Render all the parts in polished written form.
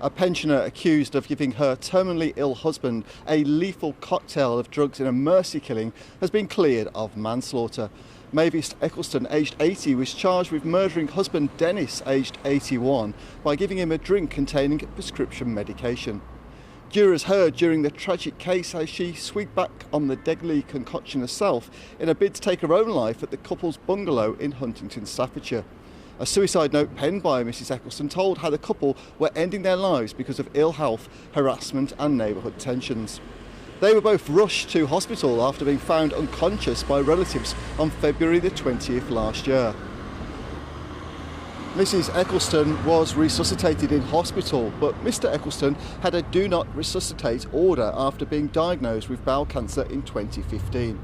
A pensioner accused of giving her terminally ill husband a lethal cocktail of drugs in a mercy killing has been cleared of manslaughter. Mavis Eccleston, aged 80, was charged with murdering husband Dennis, aged 81, by giving him a drink containing prescription medication. Jurors heard during the tragic case as she swigged back on the deadly concoction herself in a bid to take her own life at the couple's bungalow in Huntington, Staffordshire. A suicide note penned by Mrs Eccleston told how the couple were ending their lives because of ill health, harassment and neighbourhood tensions. They were both rushed to hospital after being found unconscious by relatives on February the 20th last year. Mrs Eccleston was resuscitated in hospital, but Mr Eccleston had a do not resuscitate order after being diagnosed with bowel cancer in 2015.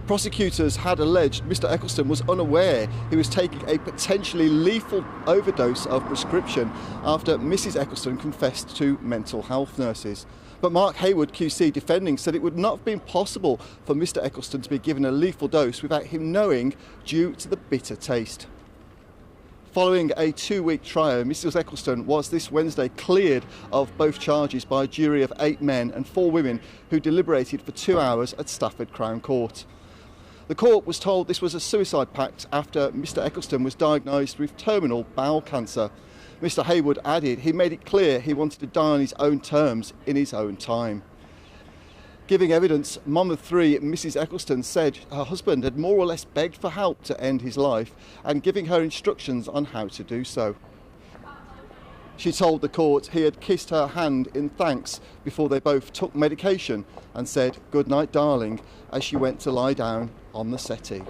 Prosecutors had alleged Mr Eccleston was unaware he was taking a potentially lethal overdose of prescription after Mrs Eccleston confessed to mental health nurses. But Mark Hayward, QC defending, said it would not have been possible for Mr Eccleston to be given a lethal dose without him knowing due to the bitter taste. Following a 2-week trial, Mrs Eccleston was this Wednesday cleared of both charges by a jury of 8 men and 4 women who deliberated for 2 hours at Stafford Crown Court. The court was told this was a suicide pact after Mr Eccleston was diagnosed with terminal bowel cancer. Mr Hayward added he made it clear he wanted to die on his own terms in his own time. Giving evidence, mum of 3, Mrs Eccleston, said her husband had more or less begged for help to end his life and giving her instructions on how to do so. She told the court he had kissed her hand in thanks before they both took medication and said, "Good night, darling," as she went to lie down on the settee.